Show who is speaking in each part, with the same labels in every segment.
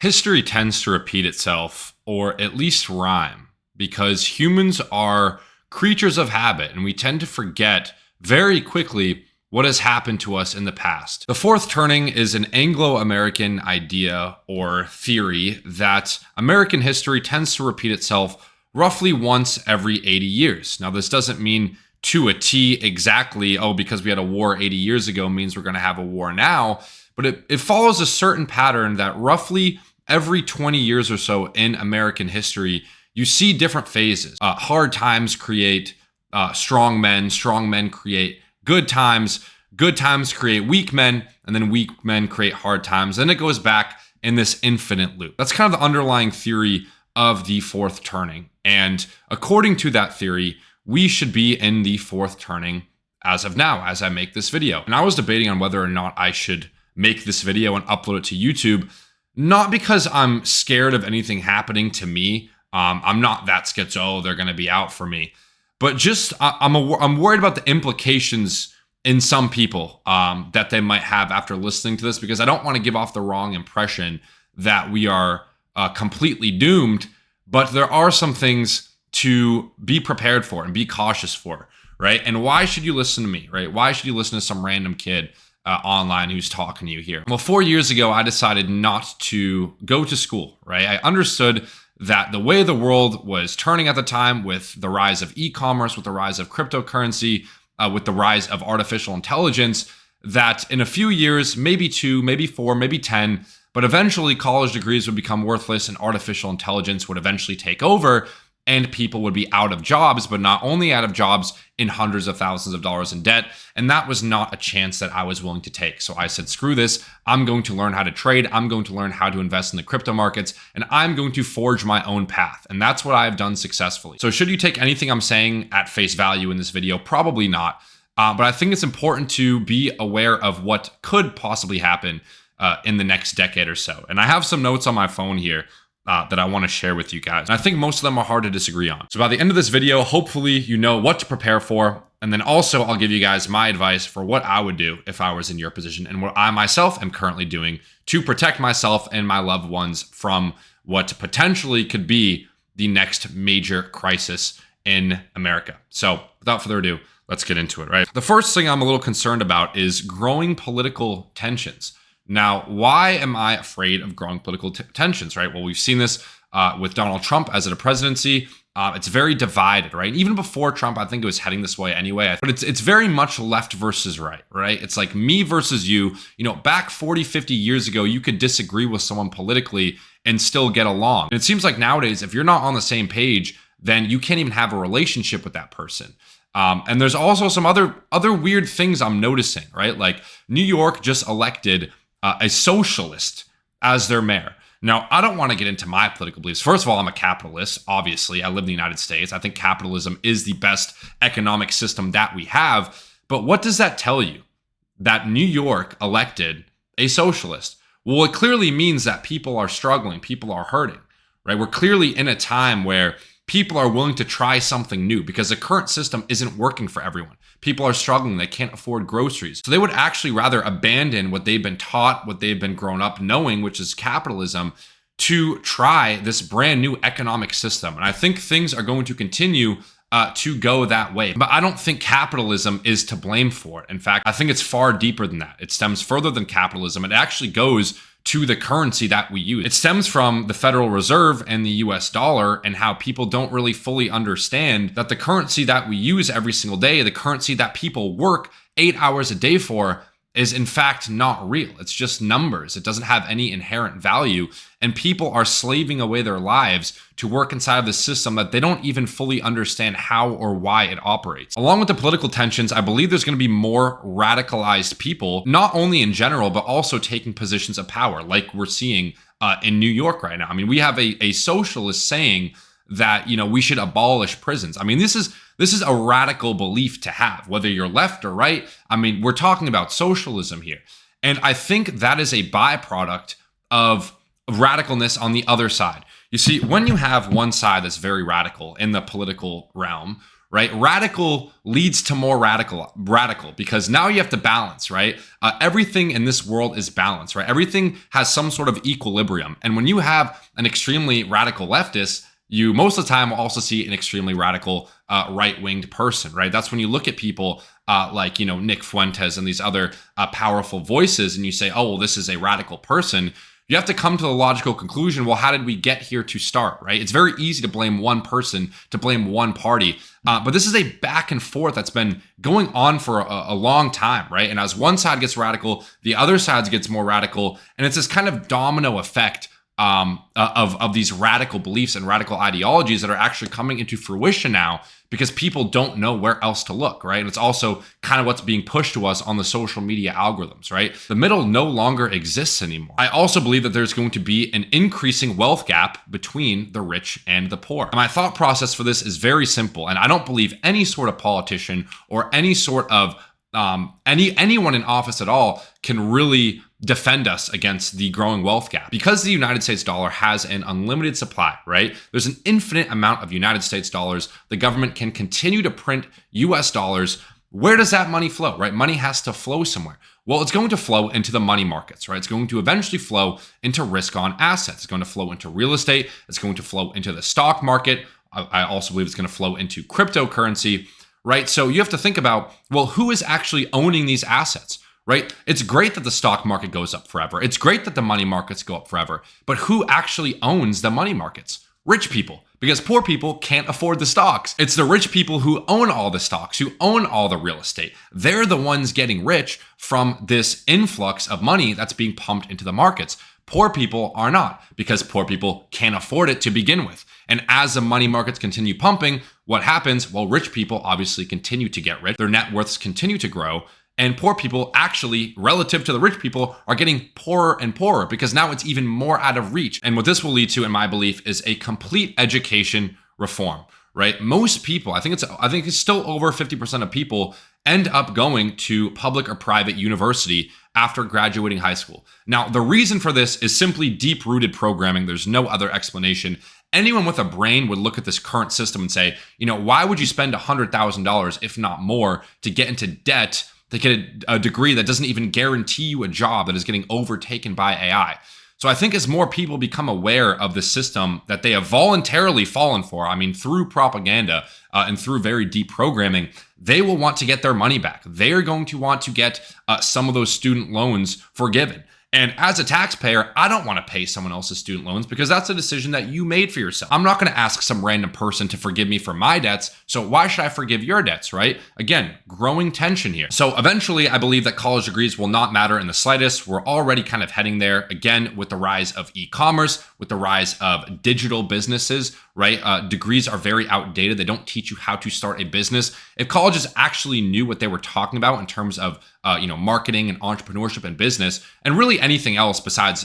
Speaker 1: History tends to repeat itself, or at least rhyme, because humans are creatures of habit and we tend to forget very quickly what has happened to us in the past. The fourth turning is an Anglo American idea or theory that American history tends to repeat itself roughly once every 80 years. Now, this doesn't mean to a T exactly, oh, because we had a war 80 years ago means we're going to have a war now, but it follows a certain pattern that roughly every 20 years or so in American history, you see different phases. Hard times create strong men create good times create weak men, and then weak men create hard times. Then it goes back in this infinite loop. That's kind of the underlying theory of the fourth turning. And according to that theory, we should be in the fourth turning as of now, as I make this video. And I was debating on whether or not I should make this video and upload it to YouTube, not because I'm scared of anything happening to me. I'm not that schizo, they're going to be out for me. But just I'm worried about the implications in some people that they might have after listening to this, because I don't want to give off the wrong impression that we are completely doomed. But there are some things to be prepared for and be cautious for, right? And why should you listen to me, right? Why should you listen to some random kid online who's talking to you here? Well, 4 years ago, I decided not to go to school, right? I understood that the way the world was turning at the time, with the rise of e-commerce, with the rise of cryptocurrency, with the rise of artificial intelligence, that in a few years, maybe 2, maybe 4, maybe 10, but eventually college degrees would become worthless and artificial intelligence would eventually take over, and people would be out of jobs, but not only out of jobs, in hundreds of thousands of dollars in debt. And that was not a chance that I was willing to take. So I said, screw this. I'm going to learn how to trade. I'm going to learn how to invest in the crypto markets, and I'm going to forge my own path. And that's what I've done successfully. So should you take anything I'm saying at face value in this video? Probably not. But I think it's important to be aware of what could possibly happen in the next decade or so. And I have some notes on my phone here that I want to share with you guys. And I think most of them are hard to disagree on. So by the end of this video, hopefully you know what to prepare for. And then also I'll give you guys my advice for what I would do if I was in your position, and what I myself am currently doing to protect myself and my loved ones from what potentially could be the next major crisis in America. So without further ado, let's get into it, right? The first thing I'm a little concerned about is growing political tensions. Now, why am I afraid of growing political tensions, right? Well, we've seen this with Donald Trump as a presidency. It's very divided, right? Even before Trump, I think it was heading this way anyway. But it's very much left versus right? It's like me versus you. You know, back 40, 50 years ago, you could disagree with someone politically and still get along. And it seems like nowadays, if you're not on the same page, then you can't even have a relationship with that person. And there's also some other weird things I'm noticing, right? Like New York just elected a socialist as their mayor. Now, I don't want to get into my political beliefs. First of all, I'm a capitalist. Obviously, I live in the United States. I think capitalism is the best economic system that we have. But what does that tell you? That New York elected a socialist. Well, it clearly means that people are struggling. People are hurting, right? We're clearly in a time where people are willing to try something new because the current system isn't working for everyone. People are struggling. They can't afford groceries. So they would actually rather abandon what they've been taught, what they've been grown up knowing, which is capitalism, to try this brand new economic system. And I think things are going to continue to go that way. But I don't think capitalism is to blame for it. In fact, I think it's far deeper than that. It stems further than capitalism. It actually goes to the currency that we use. It stems from the Federal Reserve and the US dollar, and how people don't really fully understand that the currency that we use every single day, the currency that people work 8 hours a day for, is in fact not real. It's just numbers. It doesn't have any inherent value. And people are slaving away their lives to work inside of the system that they don't even fully understand how or why it operates. Along with the political tensions, I believe there's going to be more radicalized people, not only in general, but also taking positions of power, like we're seeing in New York right now. I mean, we have a socialist saying that, you know, we should abolish prisons. I mean, this is a radical belief to have, whether you're left or right. I mean, we're talking about socialism here. And I think that is a byproduct of radicalness on the other side. You see, when you have one side that's very radical in the political realm, right? Radical leads to more radical because now you have to balance, right? Everything in this world is balanced, right? Everything has some sort of equilibrium. And when you have an extremely radical leftist, you most of the time will also see an extremely radical right-winged person, right? That's when you look at people like, Nick Fuentes and these other powerful voices, and you say, oh, well, this is a radical person. You have to come to the logical conclusion, well, how did we get here to start, right? It's very easy to blame one person, to blame one party. But this is a back and forth that's been going on for a long time, right? And as one side gets radical, the other side gets more radical. And it's this kind of domino effect of these radical beliefs and radical ideologies that are actually coming into fruition now because people don't know where else to look, right? And it's also kind of what's being pushed to us on the social media algorithms, right? The middle no longer exists anymore. I also believe that there's going to be an increasing wealth gap between the rich and the poor. And my thought process for this is very simple, and I don't believe any sort of politician or any sort of anyone in office at all can really defend us against the growing wealth gap. Because the United States dollar has an unlimited supply, right? There's an infinite amount of United States dollars. The government can continue to print US dollars. Where does that money flow, right? Money has to flow somewhere. Well, it's going to flow into the money markets, right? It's going to eventually flow into risk on assets. It's going to flow into real estate. It's going to flow into the stock market. I also believe it's going to flow into cryptocurrency, right? So you have to think about, well, who is actually owning these assets? Right? It's great that the stock market goes up forever. It's great that the money markets go up forever. But who actually owns the money markets? Rich people, because poor people can't afford the stocks. It's the rich people who own all the stocks, who own all the real estate. They're the ones getting rich from this influx of money that's being pumped into the markets. Poor people are not, because poor people can't afford it to begin with. And as the money markets continue pumping, what happens? Well, rich people obviously continue to get rich. Their net worths continue to grow. And poor people actually, relative to the rich people, are getting poorer and poorer because now it's even more out of reach. And what this will lead to, in my belief, is a complete education reform, right? Most people, I think it's still over 50% of people end up going to public or private university after graduating high school. Now, the reason for this is simply deep-rooted programming. There's no other explanation. Anyone with a brain would look at this current system and say, why would you spend $100,000, if not more, to get into debt to get a degree that doesn't even guarantee you a job, that is getting overtaken by AI? So I think as more people become aware of the system that they have voluntarily fallen for, through propaganda and through very deep programming, they will want to get their money back. They are going to want to get some of those student loans forgiven. And as a taxpayer, I don't want to pay someone else's student loans because that's a decision that you made for yourself. I'm not going to ask some random person to forgive me for my debts. So why should I forgive your debts, right? Again, growing tension here. So eventually, I believe that college degrees will not matter in the slightest. We're already kind of heading there, again, with the rise of e-commerce, with the rise of digital businesses, right? Degrees are very outdated. They don't teach you how to start a business. If colleges actually knew what they were talking about in terms of marketing and entrepreneurship and business, and really anything else besides,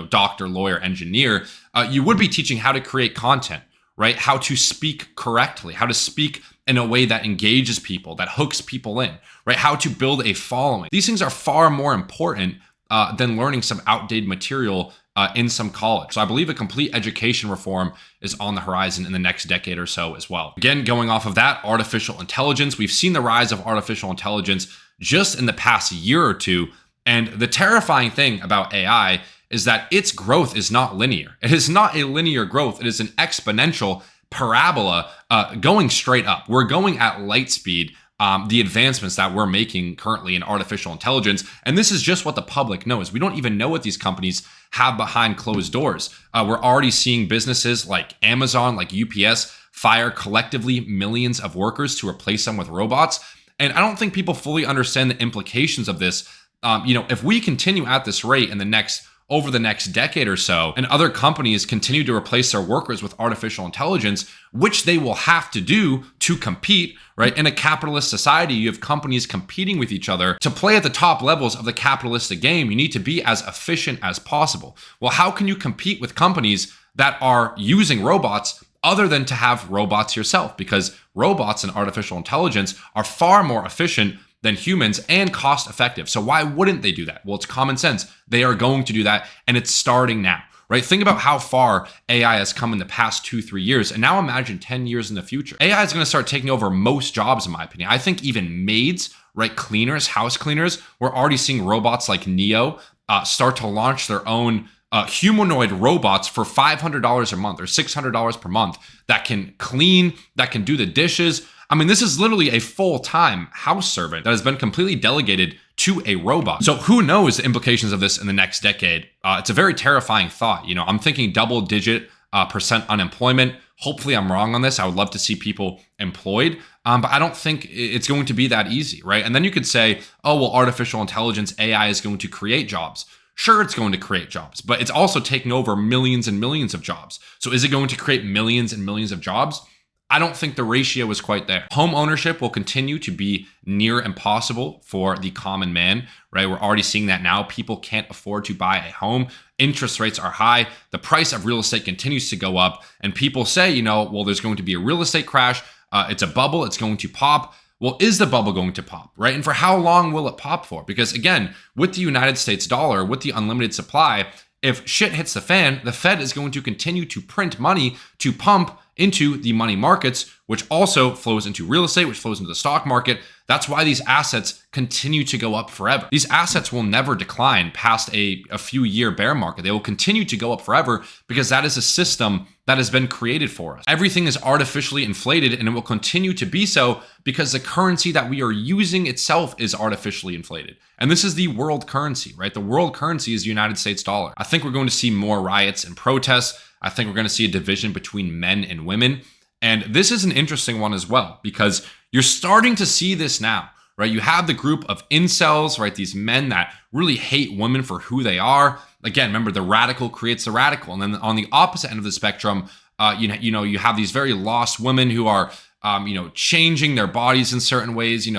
Speaker 1: doctor, lawyer, engineer, you would be teaching how to create content, right? How to speak correctly, how to speak in a way that engages people, that hooks people in, right? How to build a following. These things are far more important than learning some outdated material in some college. So I believe a complete education reform is on the horizon in the next decade or so as well. Again, going off of that, artificial intelligence. We've seen the rise of artificial intelligence just in the past year or two. And the terrifying thing about AI is that its growth is not linear. It is not a linear growth. It is an exponential parabola going straight up. We're going at light speed. The advancements that we're making currently in artificial intelligence. And this is just what the public knows. We don't even know what these companies have behind closed doors. We're already seeing businesses like Amazon, like UPS, fire collectively millions of workers to replace them with robots. And I don't think people fully understand the implications of this. If we continue at this rate over the next decade or so, and other companies continue to replace their workers with artificial intelligence, which they will have to do to compete, right? In a capitalist society, you have companies competing with each other. To play at the top levels of the capitalistic game, you need to be as efficient as possible. Well, how can you compete with companies that are using robots other than to have robots yourself? Because robots and artificial intelligence are far more efficient than humans and cost effective. So why wouldn't they do that? Well, it's common sense. They are going to do that, and it's starting now, right? Think about how far AI has come in the past 2-3 years. And now imagine 10 years in the future. AI is going to start taking over most jobs, in my opinion. I think even maids, right? Cleaners, house cleaners, we're already seeing robots like Neo start to launch their own humanoid robots for $500 a month or $600 per month that can clean, that can do the dishes. I mean, this is literally a full-time house servant that has been completely delegated to a robot. So who knows the implications of this in the next decade? It's a very terrifying thought. You know, I'm thinking double-digit percent unemployment. Hopefully I'm wrong on this. I would love to see people employed, but I don't think it's going to be that easy, right? And then you could say, oh, well, artificial intelligence, AI is going to create jobs. Sure, it's going to create jobs, but it's also taking over millions and millions of jobs. So is it going to create millions and millions of jobs? I don't think the ratio is quite there. Home ownership will continue to be near impossible for the common man, right? We're already seeing that now. People can't afford to buy a home. Interest rates are high. The price of real estate continues to go up. And people say, you know, well, there's going to be a real estate crash. It's a bubble. It's going to pop. Well, is the bubble going to pop, right? And for how long will it pop for? Because again, with the United States dollar, with the unlimited supply, if shit hits the fan, the Fed is going to continue to print money to pump into the money markets, which also flows into real estate, which flows into the stock market. That's why these assets continue to go up forever. These assets will never decline past a few year bear market. They will continue to go up forever because that is a system that has been created for us. Everything is artificially inflated and it will continue to be so because the currency that we are using itself is artificially inflated. And this is the world currency, right? The world currency is the United States dollar. I think we're going to see more riots and protests. I think we're going to see a division between men and women. And this is an interesting one as well, because you're starting to see this now, right? You have the group of incels, right? These men that really hate women for who they are. Again, remember, the radical creates the radical. And then on the opposite end of the spectrum, you have these very lost women who are, changing their bodies in certain ways,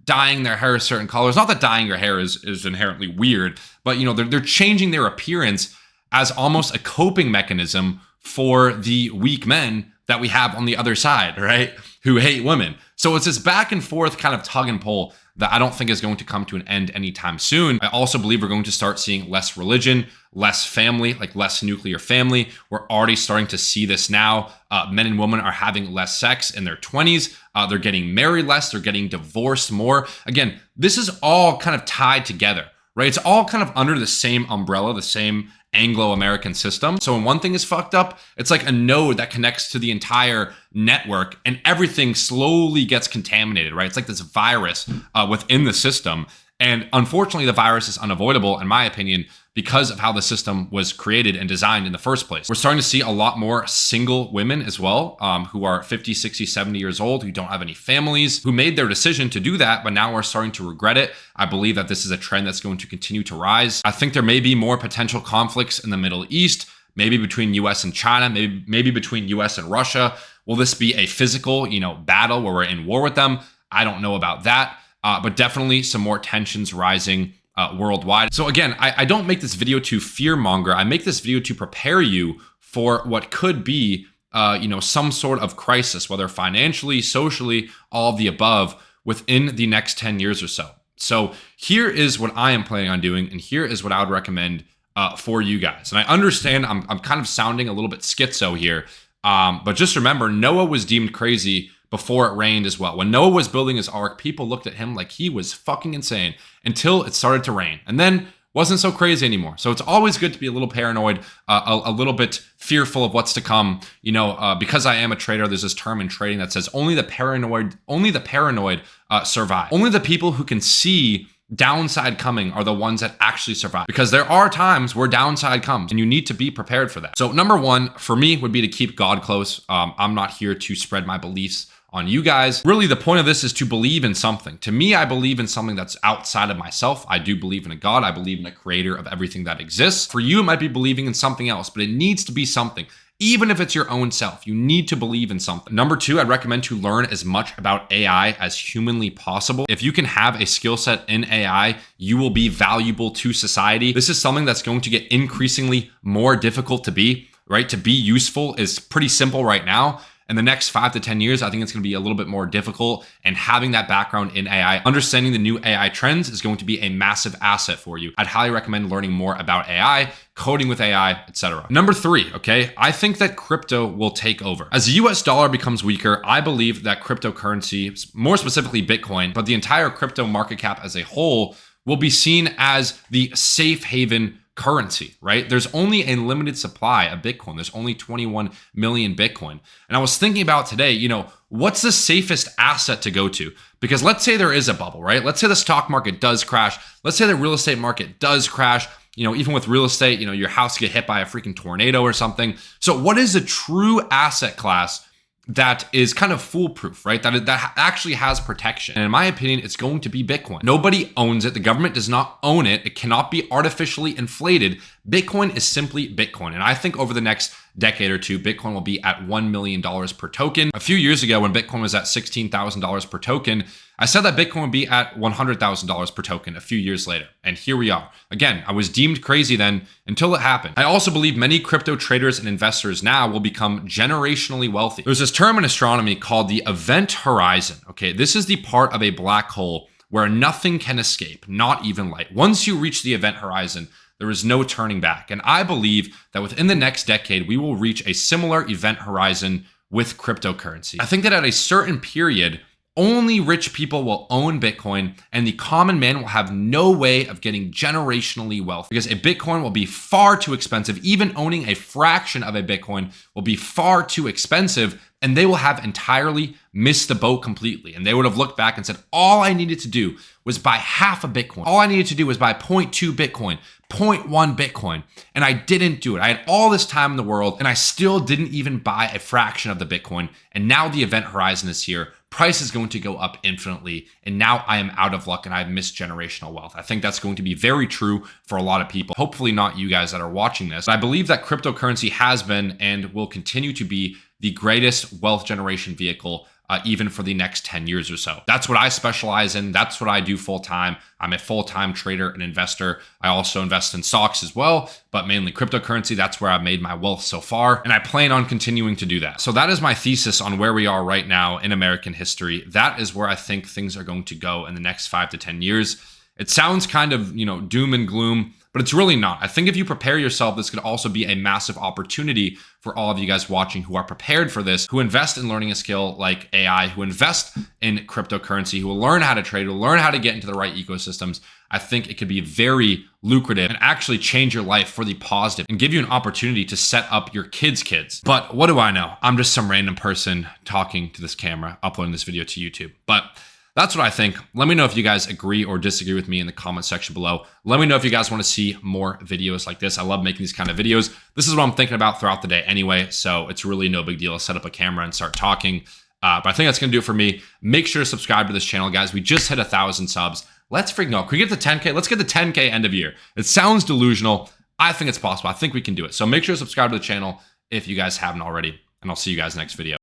Speaker 1: dyeing their hair certain colors. Not that dyeing your hair is inherently weird, but, they're changing their appearance as almost a coping mechanism for the weak men that we have on the other side, right? Who hate women. So it's this back and forth kind of tug and pull that I don't think is going to come to an end anytime soon. I also believe we're going to start seeing less religion, less family, like less nuclear family. We're already starting to see this now. Men and women are having less sex in their 20s. They're getting married less. They're getting divorced more. Again, this is all kind of tied together, right? It's all kind of under the same umbrella, the same Anglo-American system. So when one thing is fucked up, it's like a node that connects to the entire network and everything slowly gets contaminated, right? It's like this virus within the system. And unfortunately, the virus is unavoidable, in my opinion, because of how the system was created and designed in the first place. We're starting to see a lot more single women as well, who are 50, 60, 70 years old, who don't have any families, who made their decision to do that, but now are starting to regret it. I believe that this is a trend that's going to continue to rise. I think there may be more potential conflicts in the Middle East, maybe between US and China, maybe between US and Russia. Will this be a physical, battle where we're in war with them? I don't know about that. But definitely some more tensions rising worldwide. So again, I don't make this video to fearmonger. I make this video to prepare you for what could be, some sort of crisis, whether financially, socially, all of the above within the next 10 years or so. So here is what I am planning on doing, and here is what I would recommend for you guys. And I understand I'm kind of sounding a little bit schizo here, but just remember, Noah was deemed crazy before it rained as well. When Noah was building his ark, people looked at him like he was fucking insane until it started to rain. And then wasn't so crazy anymore. So it's always good to be a little paranoid, a little bit fearful of what's to come. Because I am a trader, there's this term in trading that says only the paranoid survive. Only the people who can see downside coming are the ones that actually survive, because there are times where downside comes and you need to be prepared for that. So number one for me would be to keep God close. I'm not here to spread my beliefs on you guys. Really, the point of this is to believe in something. To me, I believe in something that's outside of myself. I do believe in a God. I believe in a creator of everything that exists. For you, it might be believing in something else, but it needs to be something. Even if it's your own self, you need to believe in something. Number two, I'd recommend to learn as much about AI as humanly possible. If you can have a skill set in AI, you will be valuable to society. This is something that's going to get increasingly more difficult to be, right? To be useful is pretty simple right now. in the next 5 to 10 years, I think it's going to be a little bit more difficult. And having that background in AI, understanding the new AI trends is going to be a massive asset for you. I'd highly recommend learning more about AI, coding with AI, etc. Number 3, okay, I think that crypto will take over. As the US dollar becomes weaker, I believe that cryptocurrency, more specifically Bitcoin, but the entire crypto market cap as a whole, will be seen as the safe haven currency, right? There's only a limited supply of Bitcoin. There's only 21 million Bitcoin. And I was thinking about today, what's the safest asset to go to? Because let's say there is a bubble, right? Let's say the stock market does crash. Let's say the real estate market does crash. Even with real estate, your house get hit by a freaking tornado or something. So what is a true asset class that is kind of foolproof, right? That actually has protection. And in my opinion, it's going to be Bitcoin. Nobody owns it. The government does not own it. It cannot be artificially inflated. Bitcoin is simply Bitcoin. And I think over the next decade or two, Bitcoin will be at $1 million per token. A few years ago, when Bitcoin was at $16,000 per token, I said that Bitcoin would be at $100,000 per token a few years later. And here we are. Again, I was deemed crazy then until it happened. I also believe many crypto traders and investors now will become generationally wealthy. There's this term in astronomy called the event horizon. Okay, this is the part of a black hole where nothing can escape, not even light. Once you reach the event horizon, there is no turning back. And I believe that within the next decade, we will reach a similar event horizon with cryptocurrency. I think that at a certain period, only rich people will own Bitcoin, and the common man will have no way of getting generationally wealthy because a Bitcoin will be far too expensive. Even owning a fraction of a Bitcoin will be far too expensive, and they will have entirely missed the boat completely. And they would have looked back and said, all I needed to do was buy half a Bitcoin. All I needed to do was buy 0.2 Bitcoin, 0.1 Bitcoin. And I didn't do it. I had all this time in the world, and I still didn't even buy a fraction of the Bitcoin. And now the event horizon is here. Price is going to go up infinitely. And now I am out of luck and I've missed generational wealth. I think that's going to be very true for a lot of people. Hopefully not you guys that are watching this. But I believe that cryptocurrency has been and will continue to be the greatest wealth generation vehicle even for the next 10 years or so. That's what I specialize in. That's what I do full time. I'm a full-time trader and investor. I also invest in stocks as well, but mainly cryptocurrency. That's where I've made my wealth so far. And I plan on continuing to do that. So that is my thesis on where we are right now in American history. That is where I think things are going to go in the next 5 to 10 years. It sounds kind of, doom and gloom, but it's really not. I think if you prepare yourself, this could also be a massive opportunity for all of you guys watching who are prepared for this, who invest in learning a skill like AI, who invest in cryptocurrency, who will learn how to trade, who will learn how to get into the right ecosystems. I think it could be very lucrative and actually change your life for the positive and give you an opportunity to set up your kids. But what do I know? I'm just some random person talking to this camera, uploading this video to YouTube. But that's what I think. Let me know if you guys agree or disagree with me in the comment section below. Let me know if you guys want to see more videos like this. I love making these kind of videos. This is what I'm thinking about throughout the day anyway, so it's really no big deal to set up a camera and start talking. But I think that's going to do it for me. Make sure to subscribe to this channel, guys. We just hit 1,000 subs. Let's freaking go. Can we get to 10K? Let's get to 10K end of year. It sounds delusional. I think it's possible. I think we can do it. So make sure to subscribe to the channel if you guys haven't already, and I'll see you guys next video.